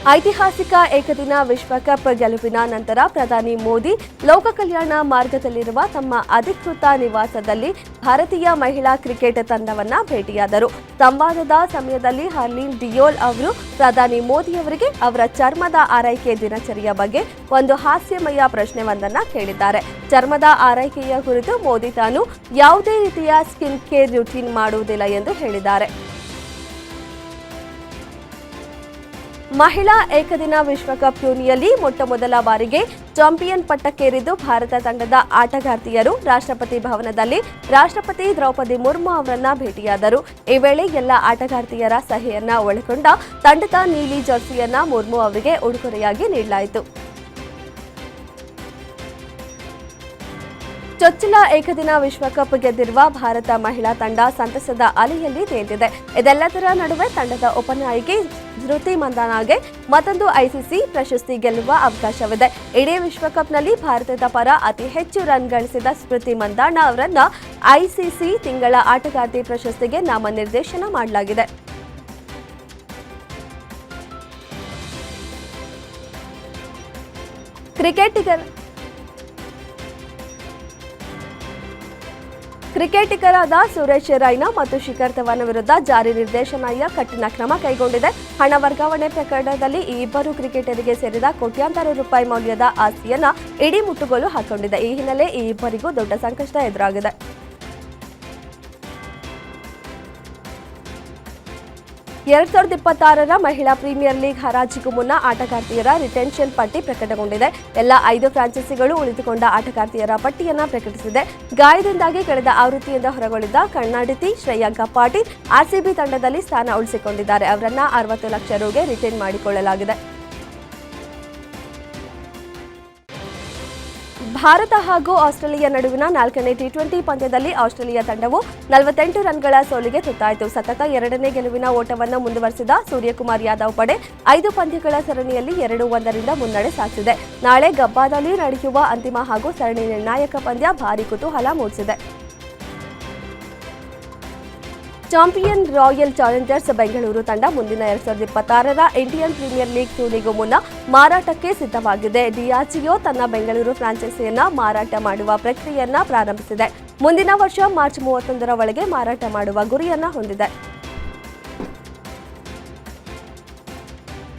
Speaker 1: ಐತಿಹಾಸಿಕ ಏಕದಿನ ವಿಶ್ವಕಪ್ ಗೆಲುವಿನ ನಂತರ ಪ್ರಧಾನಿ ಮೋದಿ ಲೋಕ ಕಲ್ಯಾಣ ಮಾರ್ಗದಲ್ಲಿರುವ ತಮ್ಮ ಅಧಿಕೃತ ನಿವಾಸದಲ್ಲಿ ಭಾರತೀಯ ಮಹಿಳಾ ಕ್ರಿಕೆಟ್ ತಂಡವನ್ನ ಭೇಟಿಯಾದರು. ಸಂವಾದದ ಸಮಯದಲ್ಲಿ ಹರ್ಲೀನ್ ಡಿಯೋಲ್ ಅವರು ಪ್ರಧಾನಿ ಮೋದಿಯವರಿಗೆ ಅವರ ಚರ್ಮದ ಆರೈಕೆ ದಿನಚರಿಯ ಬಗ್ಗೆ ಒಂದು ಹಾಸ್ಯಮಯ ಪ್ರಶ್ನೆಯೊಂದನ್ನು ಕೇಳಿದ್ದಾರೆ. ಚರ್ಮದ ಆರೈಕೆಯ ಕುರಿತು ಮೋದಿ ತಾನು ಯಾವುದೇ ರೀತಿಯ ಸ್ಕಿನ್ ಕೇರ್ ರುಟೀನ್ ಮಾಡುವುದಿಲ್ಲ ಎಂದು ಹೇಳಿದ್ದಾರೆ. ಮಹಿಳಾ ಏಕದಿನ ವಿಶ್ವಕಪ್ ಟೂರ್ನಿಯಲ್ಲಿ ಮೊಟ್ಟಮೊದಲ ಬಾರಿಗೆ ಚಾಂಪಿಯನ್ ಪಟ್ಟಕ್ಕೇರಿದ್ದು ಭಾರತ ತಂಡದ ಆಟಗಾರ್ತಿಯರು ರಾಷ್ಟ್ರಪತಿ ಭವನದಲ್ಲಿ ರಾಷ್ಟ್ರಪತಿ ದ್ರೌಪದಿ ಮುರ್ಮು ಅವರನ್ನ ಭೇಟಿಯಾದರು. ಈ ವೇಳೆ ಎಲ್ಲ ಆಟಗಾರ್ತಿಯರ ಸಹಿಯನ್ನ ಒಳಗೊಂಡ ತಂಡದ ನೀಲಿ ಜರ್ಸಿಯನ್ನ ಮುರ್ಮು ಅವರಿಗೆ ಉಡುಗೊರೆಯಾಗಿ ನೀಡಲಾಯಿತು. ಚೊಚ್ಚಲ ಏಕದಿನ ವಿಶ್ವಕಪ್ ಗೆದ್ದಿರುವ ಭಾರತ ಮಹಿಳಾ ತಂಡ ಸಂತಸದ ಅಲೆಯಲ್ಲಿ ತೇಲಿದೆ. ಇದೆಲ್ಲದರ ನಡುವೆ ತಂಡದ ಉಪನಾಯಕಿ ಸ್ಮೃತಿ ಮಂದಾನಾಗೆ ಮತ್ತೊಂದು ಐಸಿಸಿ ಪ್ರಶಸ್ತಿ ಗೆಲ್ಲುವ ಅವಕಾಶವಿದೆ. ಇಡೀ ವಿಶ್ವಕಪ್ನಲ್ಲಿ ಭಾರತದ ಪರ ಅತಿ ಹೆಚ್ಚು ರನ್ ಗಳಿಸಿದ ಸ್ಮೃತಿ ಮಂದಾನ ಅವರನ್ನ ಐಸಿಸಿ ತಿಂಗಳ ಆಟಗಾರ್ತಿ ಪ್ರಶಸ್ತಿಗೆ ನಾಮನಿರ್ದೇಶನ ಮಾಡಲಾಗಿದೆ. ಕ್ರಿಕೆಟಿಗರಾದ ಸುರೇಶ್ ರೈನಾ ಮತ್ತು ಶಿಖರ್ ಧವನ್ ವಿರುದ್ಧ ಜಾರಿ ನಿರ್ದೇಶನಾಲಯ ಕಠಿಣ ಕ್ರಮ ಕೈಗೊಂಡಿದೆ. ಹಣ ವರ್ಗಾವಣೆ ಪ್ರಕರಣದಲ್ಲಿ ಈ ಇಬ್ಬರು ಕ್ರಿಕೆಟರಿಗೆ ಸೇರಿದ ಕೋಟ್ಯಾಂತರ ರೂಪಾಯಿ ಮೌಲ್ಯದ ಆಸ್ತಿಯನ್ನ ಇಡೀ ಮುಟ್ಟುಗೋಲು ಹಾಕೊಂಡಿದೆ. ಈ ಹಿನ್ನೆಲೆ ಈ ಇಬ್ಬರಿಗೂ ದೊಡ್ಡ ಸಂಕಷ್ಟ ಎದುರಾಗಿದೆ. 2026ರ ಮಹಿಳಾ ಪ್ರೀಮಿಯರ್ ಲೀಗ್ ಹರಾಜಿಗೂ ಮುನ್ನ ಆಟಗಾರ್ತಿಯರ ರಿಟೆನ್ಷನ್ ಪಟ್ಟಿ ಪ್ರಕಟಗೊಂಡಿದೆ. ಎಲ್ಲ 5 ಫ್ರಾಂಚೈಸಿಗಳು ಉಳಿದುಕೊಂಡ ಆಟಗಾರ್ತಿಯರ ಪಟ್ಟಿಯನ್ನು ಪ್ರಕಟಿಸಿದೆ. ಗಾಯದಿಂದಾಗಿ ಕಳೆದ ಆವೃತ್ತಿಯಿಂದ ಹೊರಗುಳಿದ ಕನ್ನಡತಿ ಶ್ರೇಯಾಂಕ ಪಾಟೀಲ್ ಆರ್ಸಿಬಿ ತಂಡದಲ್ಲಿ ಸ್ಥಾನ ಉಳಿಸಿಕೊಂಡಿದ್ದಾರೆ. ಅವರನ್ನ 60 ಲಕ್ಷ ರುಗೆ ರಿಟೈನ್ ಮಾಡಿಕೊಳ್ಳಲಾಗಿದೆ. ಭಾರತ ಹಾಗೂ ಆಸ್ಟ್ರೇಲಿಯಾ ನಡುವಿನ 4ನೇ ಟಿ20 ಪಂದ್ಯದಲ್ಲಿ ಆಸ್ಟ್ರೇಲಿಯಾ ತಂಡವು 48 ರನ್ಗಳ ಸೋಲಿಗೆ ತುತ್ತಾಯಿತು. ಸತತ 2ನೇ ಗೆಲುವಿನ ಓಟವನ್ನು ಮುಂದುವರೆಸಿದ ಸೂರ್ಯಕುಮಾರ್ ಯಾದವ್ ಪಡೆ 5 ಪಂದ್ಯಗಳ ಸರಣಿಯಲ್ಲಿ 2-1ರಿಂದ ಮುನ್ನಡೆ ಸಾಧಿಸಿದೆ. ನಾಳೆ ಗಬ್ಬಾದಲ್ಲಿ ನಡೆಯುವ ಅಂತಿಮ ಹಾಗೂ ಸರಣಿ ನಿರ್ಣಾಯಕ ಪಂದ್ಯ ಭಾರೀ ಕುತೂಹಲ ಮೂಡಿಸಿದೆ. ಚಾಂಪಿಯನ್ ರಾಯಲ್ ಚಾಲೆಂಜರ್ಸ್ ಬೆಂಗಳೂರು ತಂಡ ಮುಂದಿನ 2026ರ ಇಂಡಿಯನ್ ಪ್ರೀಮಿಯರ್ ಲೀಗ್ ಟೂರ್ನಿಗೂ ಮುನ್ನ ಮಾರಾಟಕ್ಕೆ ಸಿದ್ಧವಾಗಿದೆ. ಡಿಯಾಜಿಯೋ ತನ್ನ ಬೆಂಗಳೂರು ಫ್ರಾಂಚೈಸಿಯನ್ನ ಮಾರಾಟ ಮಾಡುವ ಪ್ರಕ್ರಿಯೆಯನ್ನ ಪ್ರಾರಂಭಿಸಿದೆ. ಮುಂದಿನ ವರ್ಷ ಮಾರ್ಚ್ 31ರ ಒಳಗೆ ಮಾರಾಟ ಮಾಡುವ ಗುರಿಯನ್ನ ಹೊಂದಿದೆ.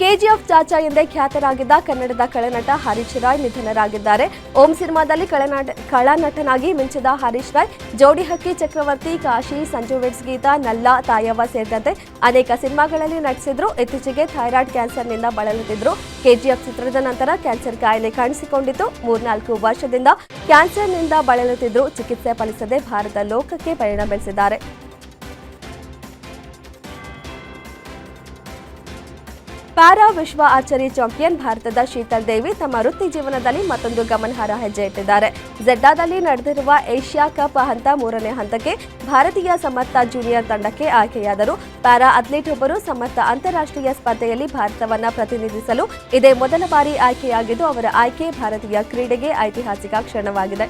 Speaker 1: ಕೆಜಿಎಫ್ ಚಾಚಾ ಎಂದೇ ಖ್ಯಾತರಾಗಿದ್ದ ಕನ್ನಡದ ಖಳನಟ ಹರೀಶ್ ರಾಯ್ ನಿಧನರಾಗಿದ್ದಾರೆ. ಓಂ ಸಿನಿಮಾದಲ್ಲಿ ಖಳನಟನಾಗಿ ಮಿಂಚಿದ ಹರೀಶ್ ರಾಯ್ ಜೋಡಿ ಹಕ್ಕಿ ಚಕ್ರವರ್ತಿ, ಕಾಶಿ, ಸಂಜು ವಿಟ್ಸ್ ಗೀತ, ನಲ್ಲ, ತಾಯವ್ವ ಸೇರಿದಂತೆ ಅನೇಕ ಸಿನಿಮಾಗಳಲ್ಲಿ ನಟಿಸಿದ್ರು. ಇತ್ತೀಚೆಗೆ ಥೈರಾಯ್ಡ್ ಕ್ಯಾನ್ಸರ್ನಿಂದ ಬಳಲುತ್ತಿದ್ರು. ಕೆಜಿಎಫ್ ಚಿತ್ರದ ನಂತರ ಕ್ಯಾನ್ಸರ್ ಕಾಯಿಲೆ ಕಾಣಿಸಿಕೊಂಡಿತ್ತು. 3-4 ವರ್ಷದಿಂದ ಕ್ಯಾನ್ಸರ್ನಿಂದ ಬಳಲುತ್ತಿದ್ರು. ಚಿಕಿತ್ಸೆ ಫಲಿಸದೆ ಭಾರತ ಲೋಕಕ್ಕೆ ಪಯಣ ಬೆಳೆಸಿದ್ದಾರೆ. ಪ್ಯಾರಾ ವಿಶ್ವ ಆರ್ಚರಿ ಚಾಂಪಿಯನ್ ಭಾರತದ ಶೀತಲ್ ದೇವಿ ತಮ್ಮ ವೃತ್ತಿ ಜೀವನದಲ್ಲಿ ಮತ್ತೊಂದು ಗಮನಾರ್ಹ ಹೆಜ್ಜೆ ಇಟ್ಟಿದ್ದಾರೆ. ಝೆಡ್ಡಾದಲ್ಲಿ ನಡೆದಿರುವ ಏಷ್ಯಾ ಕಪ್ ಹಂತ 3ನೇ ಹಂತಕ್ಕೆ ಭಾರತೀಯ ಸಮರ್ಥ ಜೂನಿಯರ್ ತಂಡಕ್ಕೆ ಆಯ್ಕೆಯಾದರು. ಪ್ಯಾರಾ ಅಥ್ಲೀಟ್ ಒಬ್ಬರು ಸಮರ್ಥ ಅಂತಾರಾಷ್ಟ್ರೀಯ ಸ್ಪರ್ಧೆಯಲ್ಲಿ ಭಾರತವನ್ನು ಪ್ರತಿನಿಧಿಸಲು ಇದೇ ಮೊದಲ ಬಾರಿ ಆಯ್ಕೆಯಾಗಿದ್ದು, ಅವರ ಆಯ್ಕೆ ಭಾರತೀಯ ಕ್ರೀಡೆಗೆ ಐತಿಹಾಸಿಕ ಕ್ಷಣವಾಗಿದೆ.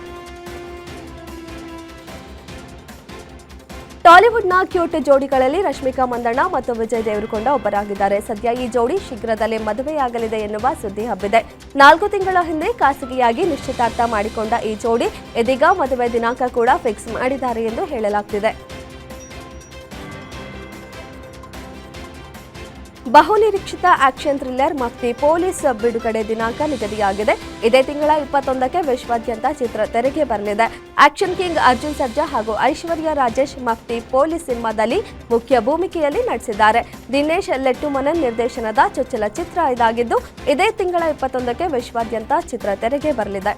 Speaker 1: ಟಾಲಿವುಡ್ನ ಕ್ಯೂಟ್ ಜೋಡಿಗಳಲ್ಲಿ ರಶ್ಮಿಕಾ ಮಂದಣ್ಣ ಮತ್ತು ವಿಜಯ್ ದೇವರಕೊಂಡ ಒಬ್ಬರಾಗಿದ್ದಾರೆ. ಸದ್ಯ ಈ ಜೋಡಿ ಶೀಘ್ರದಲ್ಲೇ ಮದುವೆಯಾಗಲಿದೆ ಎನ್ನುವ ಸುದ್ದಿ ಹಬ್ಬಿದೆ. 4 ತಿಂಗಳ ಹಿಂದೆ ಖಾಸಗಿಯಾಗಿ ನಿಶ್ಚಿತಾರ್ಥ ಮಾಡಿಕೊಂಡ ಈ ಜೋಡಿ ಇದೀಗ ಮದುವೆ ದಿನಾಂಕ ಕೂಡ ಫಿಕ್ಸ್ ಮಾಡಿದ್ದಾರೆ ಎಂದು ಹೇಳಲಾಗುತ್ತಿದೆ. ಬಹುನಿರೀಕ್ಷಿತ ಆಕ್ಷನ್ ಥ್ರಿಲ್ಲರ್ ಮಫ್ತಿ ಪೊಲೀಸ್ ಬಿಡುಗಡೆ ದಿನಾಂಕ ನಿಗದಿಯಾಗಿದೆ. ಇದೇ ತಿಂಗಳ 21ಕ್ಕೆ ವಿಶ್ವಾದ್ಯಂತ ಚಿತ್ರ ತೆರೆಗೆ ಬರಲಿದೆ. ಆಕ್ಷನ್ ಕಿಂಗ್ ಅರ್ಜುನ್ ಸರ್ಜಾ ಹಾಗೂ ಐಶ್ವರ್ಯ ರಾಜೇಶ್ ಮಫ್ತಿ ಪೊಲೀಸ್ ಸಿನಿಮಾದಲ್ಲಿ ಮುಖ್ಯ ಭೂಮಿಕೆಯಲ್ಲಿ ನಟಿಸಿದ್ದಾರೆ. ದಿನೇಶ್ ಲೆಟ್ಟುಮನನ್ ನಿರ್ದೇಶನದ ಚೊಚ್ಚಲ ಚಿತ್ರ ಇದಾಗಿದ್ದು, ಇದೇ ತಿಂಗಳ 21ಕ್ಕೆ ವಿಶ್ವಾದ್ಯಂತ ಚಿತ್ರ ತೆರೆಗೆ ಬರಲಿದೆ.